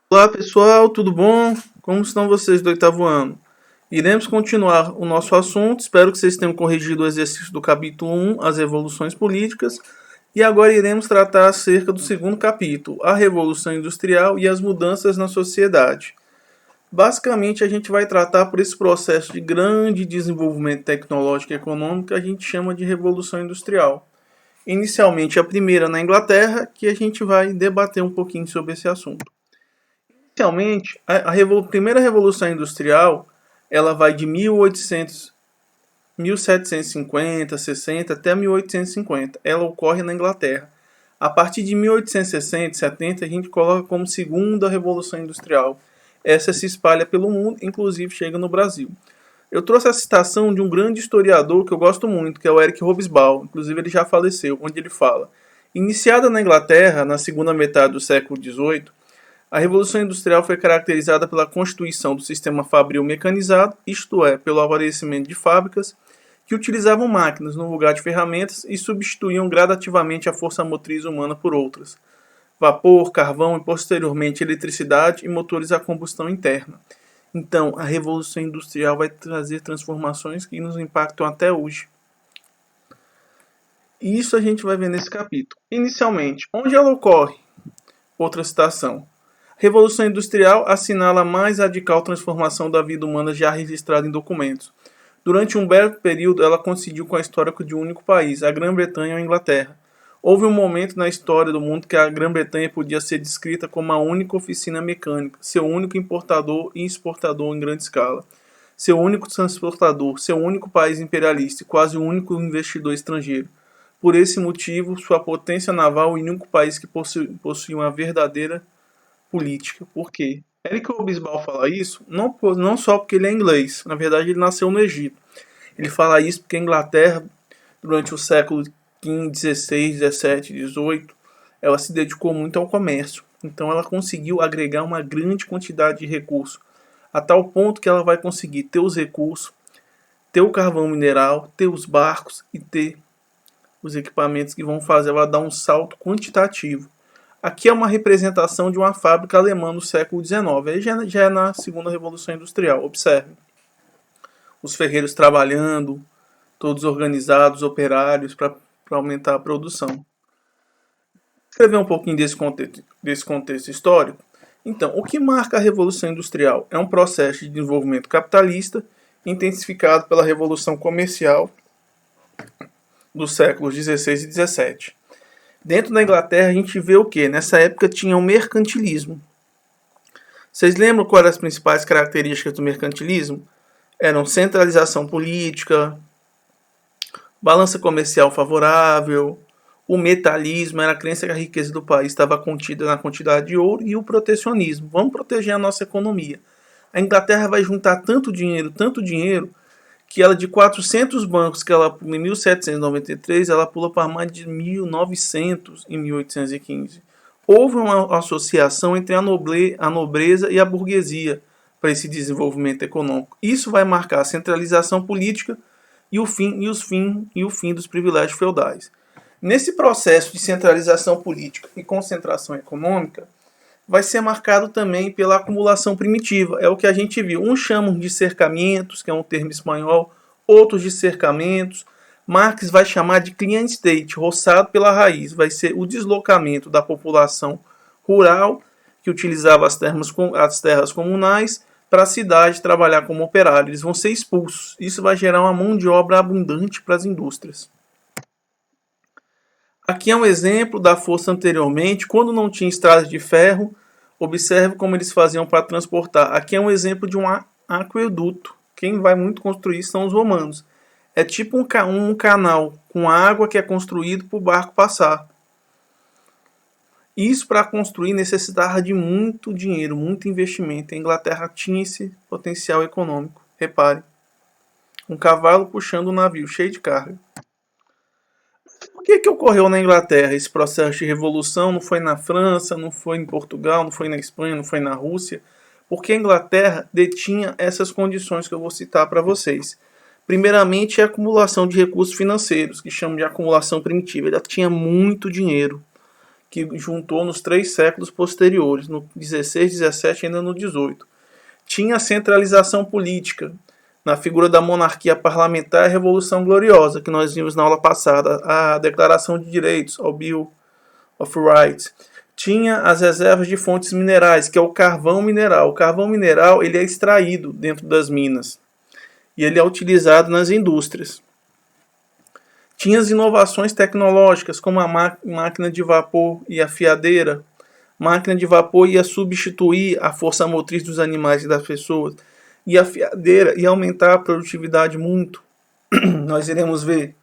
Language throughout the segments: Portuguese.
Olá pessoal, tudo bom? Como estão vocês do oitavo ano? Iremos continuar o nosso assunto, espero que vocês tenham corrigido o exercício do capítulo 1, as revoluções políticas, e agora iremos tratar acerca do segundo capítulo, a Revolução Industrial e as mudanças na sociedade. Basicamente, a gente vai tratar por esse processo de grande desenvolvimento tecnológico e econômico que a gente chama de Revolução Industrial. Inicialmente, a primeira na Inglaterra, que a gente vai debater um pouquinho sobre esse assunto. Inicialmente, primeira revolução industrial, ela vai de 1800, 1750, 60 até 1850. Ela ocorre na Inglaterra. A partir de 1860 e 70, a gente coloca como segunda revolução industrial. Essa se espalha pelo mundo, inclusive chega no Brasil. Eu trouxe a citação de um grande historiador que eu gosto muito, que é o Eric Hobsbawm. Inclusive ele já faleceu, onde ele fala: iniciada na Inglaterra na segunda metade do século XVIII, a Revolução Industrial foi caracterizada pela constituição do sistema fabril mecanizado, isto é, pelo aparecimento de fábricas que utilizavam máquinas no lugar de ferramentas e substituíam gradativamente a força motriz humana por outras: vapor, carvão e posteriormente eletricidade e motores a combustão interna. Então, a Revolução Industrial vai trazer transformações que nos impactam até hoje. E isso a gente vai ver nesse capítulo. Inicialmente, onde ela ocorre? Outra citação. Revolução Industrial assinala a mais radical transformação da vida humana já registrada em documentos. Durante um breve período, ela coincidiu com a história de um único país, a Grã-Bretanha ou a Inglaterra. Houve um momento na história do mundo que a Grã-Bretanha podia ser descrita como a única oficina mecânica, seu único importador e exportador em grande escala, seu único transportador, seu único país imperialista e quase o único investidor estrangeiro. Por esse motivo, sua potência naval e o único país que possui uma verdadeira política. Por quê? Eric Hobsbawm fala isso não só porque ele é inglês, na verdade ele nasceu no Egito. Ele fala isso porque a Inglaterra, durante o século XV, XVI, XVII, XVIII, ela se dedicou muito ao comércio. Então ela conseguiu agregar uma grande quantidade de recursos, a tal ponto que ela vai conseguir ter os recursos, ter o carvão mineral, ter os barcos e ter os equipamentos que vão fazer ela dar um salto quantitativo. Aqui é uma representação de uma fábrica alemã no século XIX. Aí já é na segunda revolução industrial. Observe. Os ferreiros trabalhando, todos organizados, operários, para aumentar a produção. Escrever um pouquinho desse contexto histórico. Então, o que marca a Revolução Industrial? É um processo de desenvolvimento capitalista intensificado pela Revolução Comercial dos séculos XVI e XVII. Dentro da Inglaterra a gente vê o que? Nessa época tinha o mercantilismo. Vocês lembram quais eram as principais características do mercantilismo? Eram centralização política, balança comercial favorável, o metalismo, era a crença que a riqueza do país estava contida na quantidade de ouro, e o protecionismo. Vamos proteger a nossa economia. A Inglaterra vai juntar tanto dinheiro, que ela de 400 bancos que ela em 1793, ela pula para mais de 1900 em 1815. Houve uma associação entre a nobreza e a burguesia para esse desenvolvimento econômico. Isso vai marcar a centralização política e o fim dos privilégios feudais. Nesse processo de centralização política e concentração econômica, vai ser marcado também pela acumulação primitiva. É o que a gente viu. Uns chamam de cercamentos, que é um termo espanhol, outros de cercamentos. Marx vai chamar de client state, roçado pela raiz. Vai ser o deslocamento da população rural, que utilizava as terras comunais, para a cidade trabalhar como operário. Eles vão ser expulsos. Isso vai gerar uma mão de obra abundante para as indústrias. Aqui é um exemplo da força anteriormente, quando não tinha estradas de ferro. Observe como eles faziam para transportar. Aqui é um exemplo de um aqueduto. Quem vai muito construir são os romanos. É tipo um canal com água que é construído para o barco passar. Isso para construir necessitava de muito dinheiro, muito investimento. A Inglaterra tinha esse potencial econômico. Repare, um cavalo puxando um navio cheio de carga. Por que ocorreu na Inglaterra esse processo de revolução? Não foi na França, não foi em Portugal, não foi na Espanha, não foi na Rússia? Porque a Inglaterra detinha essas condições que eu vou citar para vocês. Primeiramente, a acumulação de recursos financeiros, que chamam de acumulação primitiva. Ela tinha muito dinheiro. que juntou nos 3 séculos posteriores, no 16, 17 e ainda no 18. Tinha a centralização política, na figura da monarquia parlamentar e a Revolução Gloriosa, que nós vimos na aula passada, a Declaração de Direitos, o Bill of Rights. Tinha as reservas de fontes minerais, que é o carvão mineral. O carvão mineral ele é extraído dentro das minas e ele é utilizado nas indústrias. Tinha as inovações tecnológicas, como a máquina de vapor e a fiadeira. Máquina de vapor ia substituir a força motriz dos animais e das pessoas. E a fiadeira ia aumentar a produtividade muito. Nós iremos ver.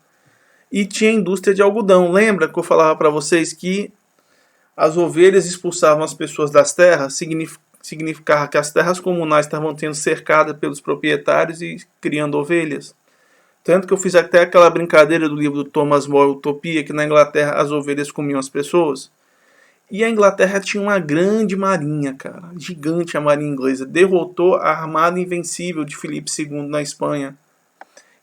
E tinha a indústria de algodão. Lembra que eu falava para vocês que as ovelhas expulsavam as pessoas das terras? Significava que as terras comunais estavam sendo cercadas pelos proprietários e criando ovelhas. Tanto que eu fiz até aquela brincadeira do livro do Thomas More, Utopia, que na Inglaterra as ovelhas comiam as pessoas. E a Inglaterra tinha uma grande marinha, cara. Gigante a marinha inglesa. Derrotou a Armada Invencível de Filipe II na Espanha.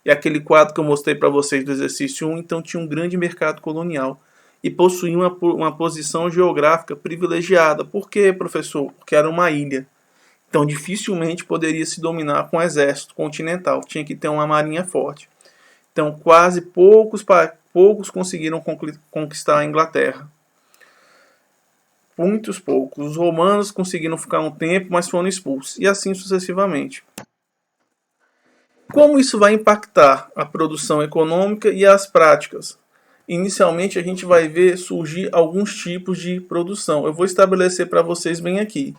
E aquele quadro que eu mostrei para vocês do exercício 1, então tinha um grande mercado colonial. E possuía uma posição geográfica privilegiada. Por quê, professor? Porque era uma ilha. Então dificilmente poderia se dominar com um exército continental. Tinha que ter uma marinha forte. Então quase poucos conseguiram conquistar a Inglaterra. Muitos poucos. Os romanos conseguiram ficar um tempo, mas foram expulsos. E assim sucessivamente. Como isso vai impactar a produção econômica e as práticas? Inicialmente a gente vai ver surgir alguns tipos de produção. Eu vou estabelecer para vocês bem aqui.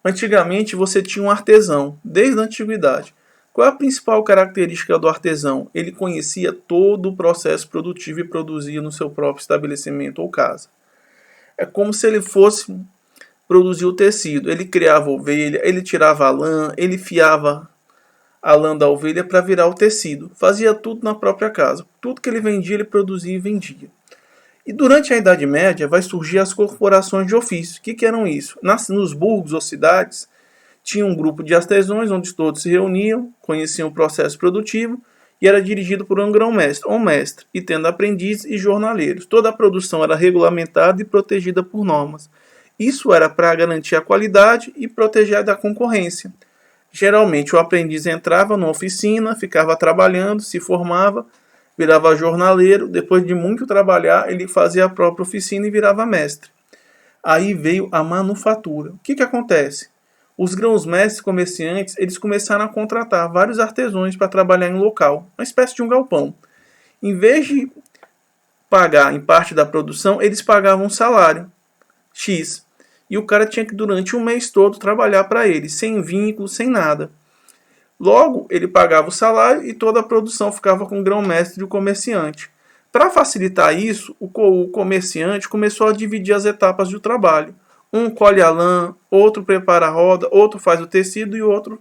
Antigamente você tinha um artesão, desde a antiguidade. Qual é a principal característica do artesão? Ele conhecia todo o processo produtivo e produzia no seu próprio estabelecimento ou casa. É como se ele fosse produzir o tecido. Ele criava a ovelha, ele tirava a lã, ele fiava a lã da ovelha para virar o tecido. Fazia tudo na própria casa. Tudo que ele vendia, ele produzia e vendia. E durante a Idade Média vai surgir as corporações de ofício. O que eram isso? Nos burgos ou cidades, tinha um grupo de artesãos onde todos se reuniam, conheciam o processo produtivo e era dirigido por um grão-mestre ou mestre, e tendo aprendizes e jornaleiros. Toda a produção era regulamentada e protegida por normas. Isso era para garantir a qualidade e proteger da concorrência. Geralmente o aprendiz entrava numa oficina, ficava trabalhando, se formava, virava jornaleiro, depois de muito trabalhar ele fazia a própria oficina e virava mestre. Aí veio a manufatura. O que acontece? Os grãos-mestres comerciantes eles começaram a contratar vários artesãos para trabalhar em um local, uma espécie de um galpão. Em vez de pagar em parte da produção, eles pagavam um salário X. E o cara tinha que durante um mês todo trabalhar para ele, sem vínculo, sem nada. Logo, ele pagava o salário e toda a produção ficava com o grão-mestre e o comerciante. Para facilitar isso, o comerciante começou a dividir as etapas do trabalho. Um colhe a lã, outro prepara a roda, outro faz o tecido e outro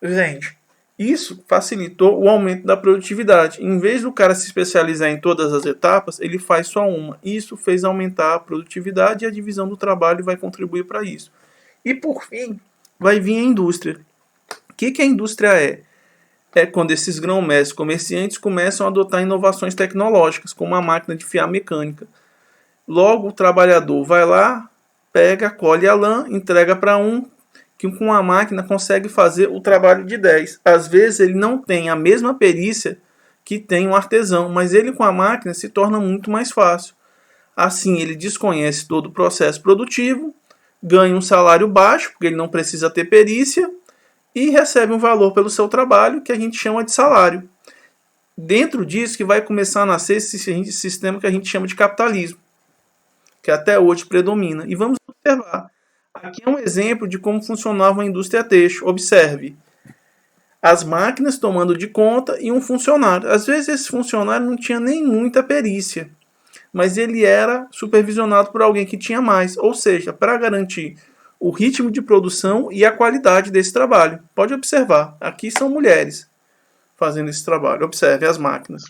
vende. Isso facilitou o aumento da produtividade. Em vez do cara se especializar em todas as etapas, ele faz só uma. Isso fez aumentar a produtividade e a divisão do trabalho vai contribuir para isso. E por fim, vai vir a indústria. O que a indústria é? É quando esses grão-mestres comerciantes começam a adotar inovações tecnológicas, como a máquina de fiar mecânica. Logo, o trabalhador vai lá, pega, colhe a lã, entrega para um, que com a máquina consegue fazer o trabalho de 10. Às vezes ele não tem a mesma perícia que tem um artesão, mas ele com a máquina se torna muito mais fácil. Assim, ele desconhece todo o processo produtivo, ganha um salário baixo, porque ele não precisa ter perícia, e recebe um valor pelo seu trabalho, que a gente chama de salário. Dentro disso que vai começar a nascer esse sistema que a gente chama de capitalismo, que até hoje predomina. E vamos observar. Aqui é um exemplo de como funcionava a indústria têxtil. Observe. As máquinas tomando de conta e um funcionário. Às vezes esse funcionário não tinha nem muita perícia, mas ele era supervisionado por alguém que tinha mais. Ou seja, para garantir o ritmo de produção e a qualidade desse trabalho. Pode observar. Aqui são mulheres fazendo esse trabalho. Observe as máquinas.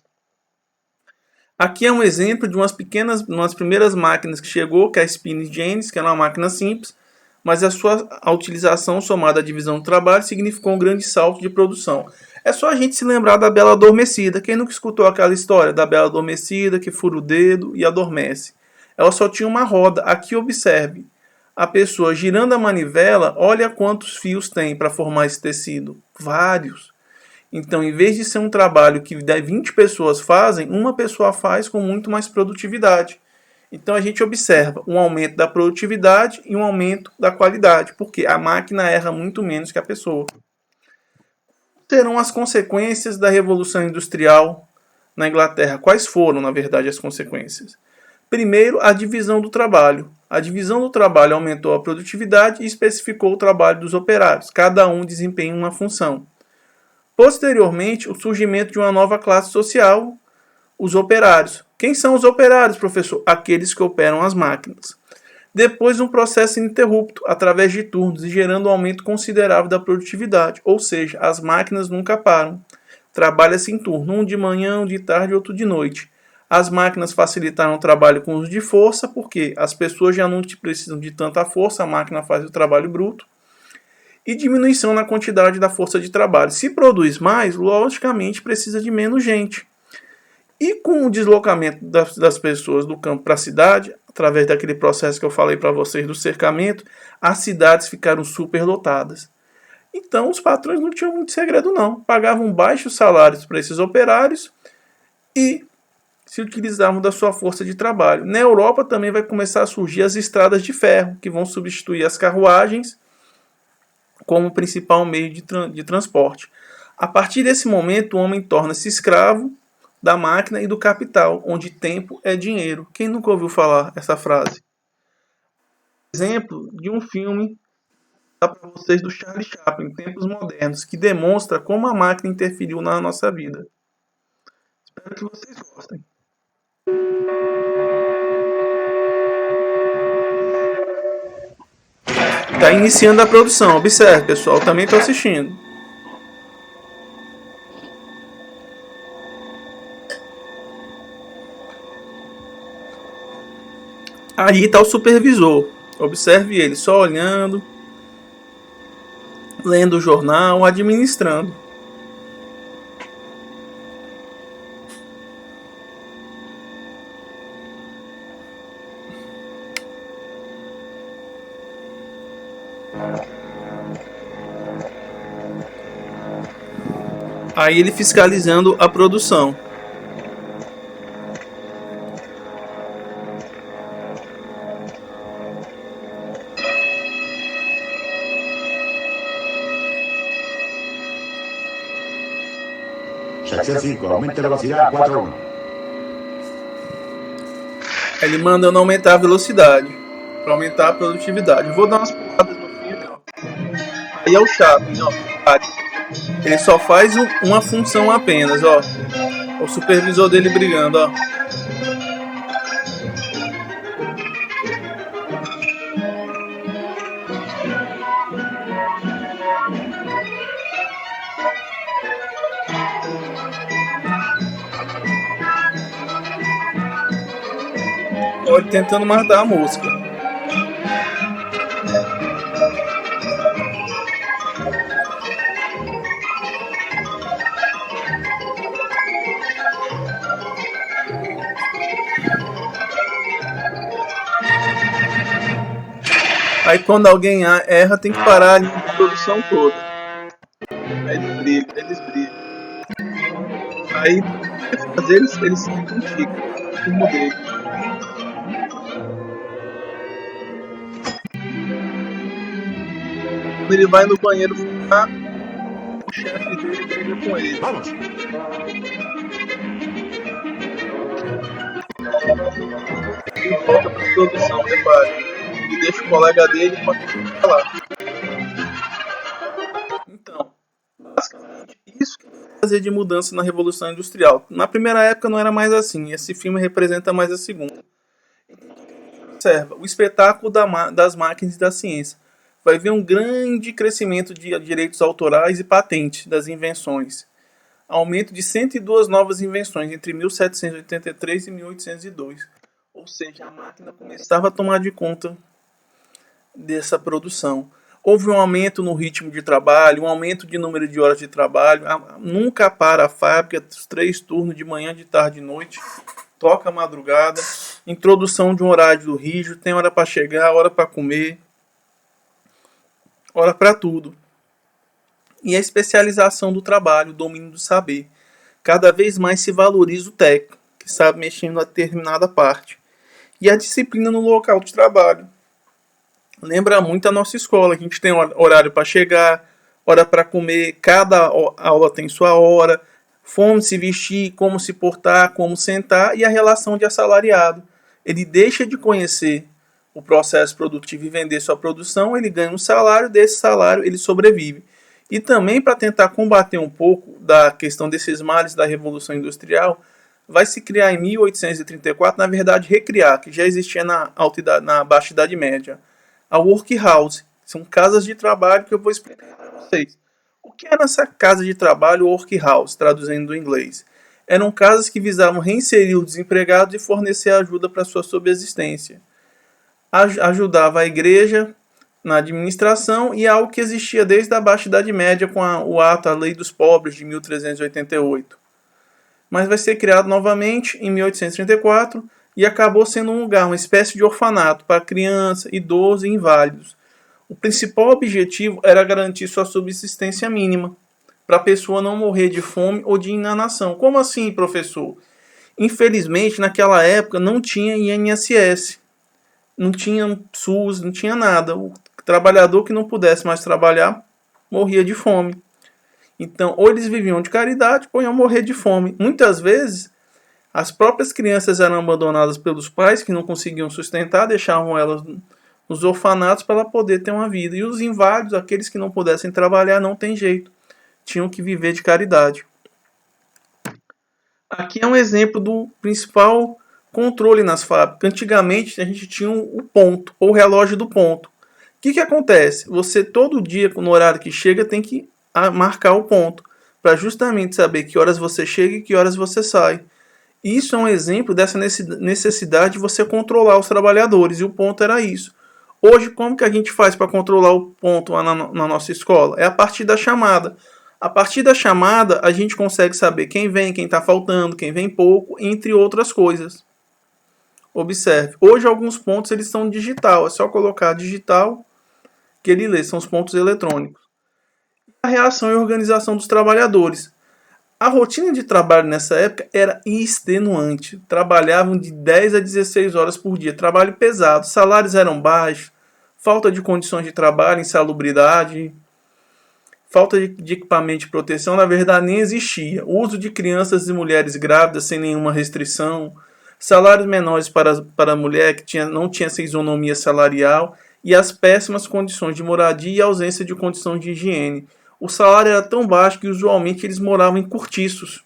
Aqui é um exemplo de umas primeiras máquinas que chegou, que é a Spinning Jenny, que era uma máquina simples, mas a utilização somada à divisão do trabalho significou um grande salto de produção. É só a gente se lembrar da Bela Adormecida. Quem nunca escutou aquela história da Bela Adormecida que fura o dedo e adormece? ela só tinha uma roda. Aqui observe, a pessoa girando a manivela, olha quantos fios tem para formar esse tecido. Vários. Então, em vez de ser um trabalho que 20 pessoas fazem, uma pessoa faz com muito mais produtividade. Então, a gente observa um aumento da produtividade e um aumento da qualidade, porque a máquina erra muito menos que a pessoa. Serão as consequências da Revolução Industrial na Inglaterra? Quais foram, na verdade, as consequências? Primeiro, a divisão do trabalho. A divisão do trabalho aumentou a produtividade e especificou o trabalho dos operários. Cada um desempenha uma função. Posteriormente, o surgimento de uma nova classe social, os operários. Quem são os operários, professor? Aqueles que operam as máquinas. Depois, um processo ininterrupto, através de turnos, e gerando um aumento considerável da produtividade. Ou seja, as máquinas nunca param. Trabalha-se em turno, um de manhã, um de tarde e outro de noite. As máquinas facilitaram o trabalho com uso de força, porque as pessoas já não precisam de tanta força, a máquina faz o trabalho bruto. E diminuição na quantidade da força de trabalho. Se produz mais, logicamente precisa de menos gente. E com o deslocamento das pessoas do campo para a cidade, através daquele processo que eu falei para vocês do cercamento, as cidades ficaram superlotadas. Então os patrões não tinham muito segredo não. Pagavam baixos salários para esses operários e se utilizavam da sua força de trabalho. Na Europa também vai começar a surgir as estradas de ferro, que vão substituir as carruagens como principal meio de transporte. A partir desse momento, o homem torna-se escravo da máquina e do capital, onde tempo é dinheiro. Quem nunca ouviu falar essa frase? Exemplo de um filme para vocês do Charlie Chaplin, Tempos Modernos, que demonstra como a máquina interferiu na nossa vida. Espero que vocês gostem. Está iniciando a produção. Observe, pessoal. Também estou assistindo. Aí está o supervisor. Observe ele só olhando, lendo o jornal, administrando. Aí ele fiscalizando a produção. Sección 5, aumente la velocidad a 4.1. Ele manda não aumentar a velocidade, para aumentar a produtividade. Vou dar umas puladas no filme, ó. Aí é o Chaplin, ó. Ele só faz uma função apenas, ó. O supervisor dele brigando, ó. Ele tentando matar a mosca. Aí quando alguém erra, tem que parar a produção toda. Aí eles brigam. Aí, às vezes, eles se identificam com o modelo. Quando ele vai no banheiro fumar, o chefe dele briga com ele. Vamos. Ele volta para a produção, repare. E deixa o colega dele para falar. Então, basicamente, isso que vai fazer de mudança na Revolução Industrial. Na primeira época não era mais assim. Esse filme representa mais a segunda. Observa, o espetáculo das máquinas e da ciência. Vai ver um grande crescimento de direitos autorais e patentes das invenções. Aumento de 102 novas invenções entre 1783 e 1802. Ou seja, a máquina começava a tomar de conta dessa produção. Houve um aumento no ritmo de trabalho, um aumento de número de horas de trabalho. Nunca para a fábrica, 3 turnos de manhã, de tarde e de noite. Toca a madrugada. introdução de um horário rígido, tem hora para chegar, hora para comer, hora para tudo. E a especialização do trabalho, o domínio do saber. Cada vez mais se valoriza o técnico, que sabe mexer em uma determinada parte. E a disciplina no local de trabalho. Lembra muito a nossa escola, que a gente tem horário para chegar, hora para comer, cada aula tem sua hora, como se vestir, como se portar, como sentar e a relação de assalariado. Ele deixa de conhecer o processo produtivo e vender sua produção, ele ganha um salário, desse salário ele sobrevive. E também para tentar combater um pouco da questão desses males da Revolução Industrial, vai se criar em 1834, na verdade recriar, que já existia na Baixa Idade Média, a workhouse. São casas de trabalho que eu vou explicar para vocês. O que era essa casa de trabalho workhouse, traduzindo do inglês? Eram casas que visavam reinserir os desempregados e fornecer ajuda para sua subsistência. Ajudava a igreja na administração e é algo que existia desde a Baixa Idade Média com a Lei dos Pobres de 1388. Mas vai ser criado novamente em 1834 e acabou sendo um lugar, uma espécie de orfanato para crianças, idosos e inválidos. O principal objetivo era garantir sua subsistência mínima, para a pessoa não morrer de fome ou de inanição. Como assim, professor? Infelizmente, naquela época não tinha INSS, não tinha SUS, não tinha nada. O trabalhador que não pudesse mais trabalhar morria de fome. Então, ou eles viviam de caridade, ou iam morrer de fome. Muitas vezes, as próprias crianças eram abandonadas pelos pais que não conseguiam sustentar, deixavam elas nos orfanatos para ela poder ter uma vida. E os inválidos, aqueles que não pudessem trabalhar, não tem jeito. Tinham que viver de caridade. Aqui é um exemplo do principal controle nas fábricas. Antigamente, a gente tinha o ponto, ou o relógio do ponto. O que acontece? Você, todo dia, no horário que chega, tem que marcar o ponto, para justamente saber que horas você chega e que horas você sai. Isso é um exemplo dessa necessidade de você controlar os trabalhadores, e o ponto era isso. Hoje, como que a gente faz para controlar o ponto lá na nossa escola? É a partir da chamada. A partir da chamada, a gente consegue saber quem vem, quem está faltando, quem vem pouco, entre outras coisas. Observe, hoje alguns pontos eles são digital, é só colocar digital que ele lê, são os pontos eletrônicos. A reação e organização dos trabalhadores. A rotina de trabalho nessa época era extenuante. Trabalhavam de 10 a 16 horas por dia. Trabalho pesado. Salários eram baixos. Falta de condições de trabalho, insalubridade. Falta de equipamento de proteção, na verdade, nem existia. O uso de crianças e mulheres grávidas sem nenhuma restrição. Salários menores para a mulher que não tinha essa isonomia salarial. E as péssimas condições de moradia e ausência de condições de higiene. O salário era tão baixo que usualmente eles moravam em cortiços.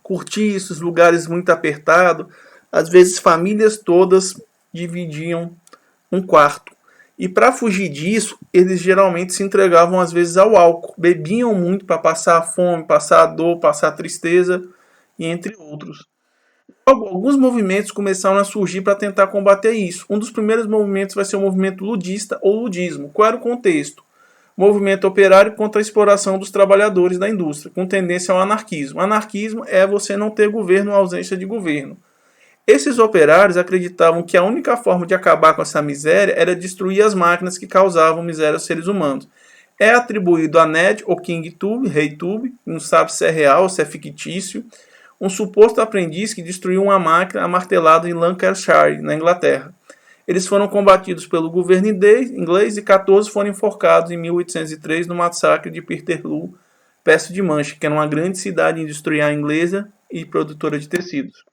Cortiços, lugares muito apertados. Às vezes famílias todas dividiam um quarto. E para fugir disso, eles geralmente se entregavam às vezes ao álcool. Bebiam muito para passar fome, passar dor, passar tristeza e entre outros. Alguns movimentos começaram a surgir para tentar combater isso. Um dos primeiros movimentos vai ser o movimento ludista ou ludismo. Qual era o contexto? Movimento operário contra a exploração dos trabalhadores da indústria, com tendência ao anarquismo. Anarquismo é você não ter governo ou ausência de governo. Esses operários acreditavam que a única forma de acabar com essa miséria era destruir as máquinas que causavam miséria aos seres humanos. É atribuído a Ned ou King Tube, Rei Tube, não sabe se é real ou se é fictício, um suposto aprendiz que destruiu uma máquina amartelada em Lancashire, na Inglaterra. Eles foram combatidos pelo governo inglês e 14 foram enforcados em 1803 no massacre de Peterloo, perto de Manchester, que era uma grande cidade industrial inglesa e produtora de tecidos.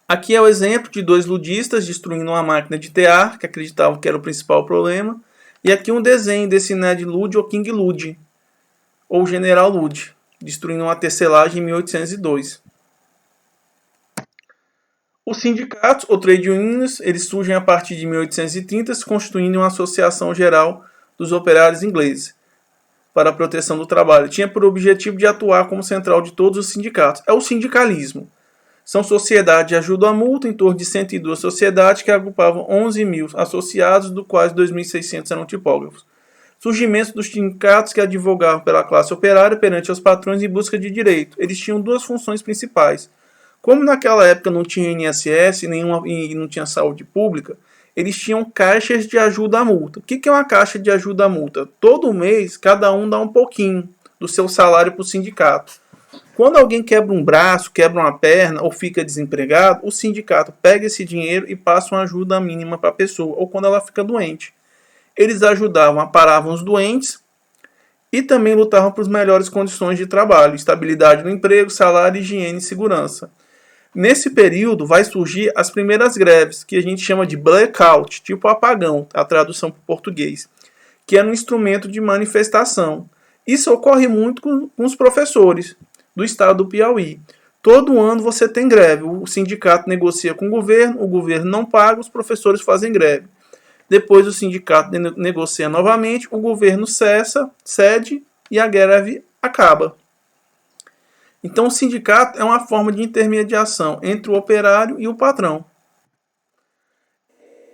Aqui é o exemplo de dois ludistas destruindo uma máquina de tear, que acreditavam que era o principal problema. E aqui um desenho desse Ned Ludd ou King Ludd, ou General Ludd, destruindo uma tecelagem em 1802. Os sindicatos, ou trade unions, eles surgem a partir de 1830, se constituindo uma associação geral dos operários ingleses para a proteção do trabalho. Tinha por objetivo de atuar como central de todos os sindicatos. É o sindicalismo. São sociedades de ajuda à multa, em torno de 102 sociedades que agrupavam 11 mil associados, dos quais 2.600 eram tipógrafos. Surgimento dos sindicatos que advogavam pela classe operária perante os patrões em busca de direito. Eles tinham duas funções principais: Como naquela época não tinha INSS e não tinha saúde pública, eles tinham caixas de ajuda à multa. O que é uma caixa de ajuda à multa? Todo mês, cada um dá um pouquinho do seu salário para o sindicato. Quando alguém quebra um braço, quebra uma perna ou fica desempregado, o sindicato pega esse dinheiro e passa uma ajuda mínima para a pessoa, ou quando ela fica doente. Eles ajudavam, aparavam os doentes e também lutavam por melhores condições de trabalho, estabilidade no emprego, salário, higiene e segurança. Nesse período vai surgir as primeiras greves, que a gente chama de blackout, tipo apagão, a tradução para o português, que é um instrumento de manifestação. Isso ocorre muito com os professores do estado do Piauí. Todo ano você tem greve, o sindicato negocia com o governo não paga, os professores fazem greve. Depois o sindicato negocia novamente, o governo cede e a greve acaba. Então o sindicato é uma forma de intermediação entre o operário e o patrão.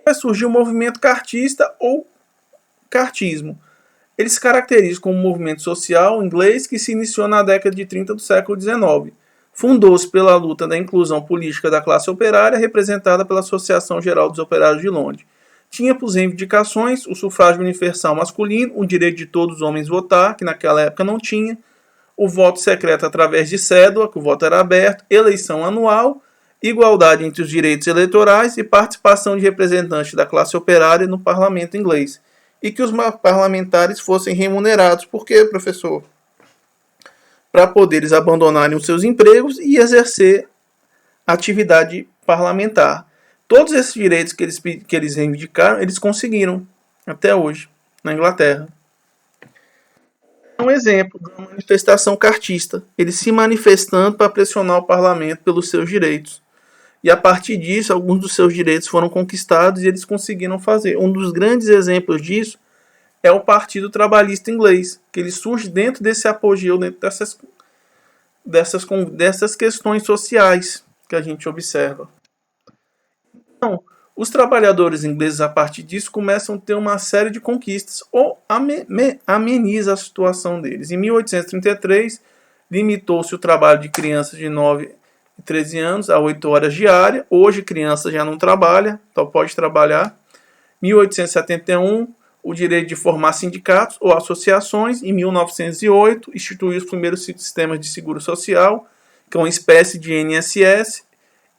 Vai surgir o movimento cartista ou cartismo. Ele se caracteriza como um movimento social inglês que se iniciou na década de 30 do século XIX. Fundou-se pela luta da inclusão política da classe operária, representada pela Associação Geral dos Operários de Londres. Tinha por reivindicações o sufrágio universal masculino, o direito de todos os homens votar, que naquela época não tinha, o voto secreto através de cédula, que o voto era aberto, eleição anual, igualdade entre os direitos eleitorais e participação de representantes da classe operária no parlamento inglês. E que os parlamentares fossem remunerados. Por quê, professor? Para poder eles abandonarem os seus empregos e exercer atividade parlamentar. Todos esses direitos que eles reivindicaram, eles conseguiram até hoje, na Inglaterra. Um exemplo de uma manifestação cartista, eles se manifestando para pressionar o parlamento pelos seus direitos. E a partir disso, alguns dos seus direitos foram conquistados e eles conseguiram fazer. Um dos grandes exemplos disso é o Partido Trabalhista Inglês, que ele surge dentro desse apogeu, dentro dessas questões sociais que a gente observa. Então, os trabalhadores ingleses, a partir disso, começam a ter uma série de conquistas ou ameniza a situação deles. Em 1833, limitou-se o trabalho de crianças de 9 e 13 anos a 8 horas diárias. Hoje, criança já não trabalha, só pode trabalhar. 1871, o direito de formar sindicatos ou associações. Em 1908, instituiu os primeiros sistemas de seguro social, que é uma espécie de INSS.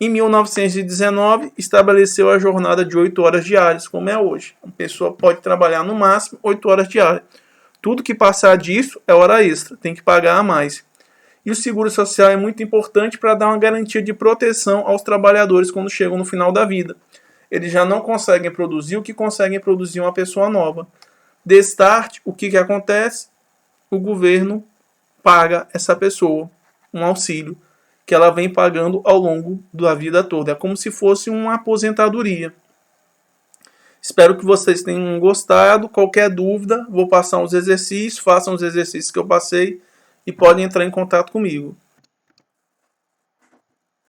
Em 1919, estabeleceu a jornada de 8 horas diárias, como é hoje. Uma pessoa pode trabalhar no máximo 8 horas diárias. Tudo que passar disso é hora extra, tem que pagar a mais. E o seguro social é muito importante para dar uma garantia de proteção aos trabalhadores quando chegam no final da vida. Eles já não conseguem produzir o que conseguem produzir uma pessoa nova. Destarte, o que acontece? O governo paga essa pessoa um auxílio que ela vem pagando ao longo da vida toda. É como se fosse uma aposentadoria. Espero que vocês tenham gostado. Qualquer dúvida, vou passar uns exercícios, façam os exercícios que eu passei e podem entrar em contato comigo.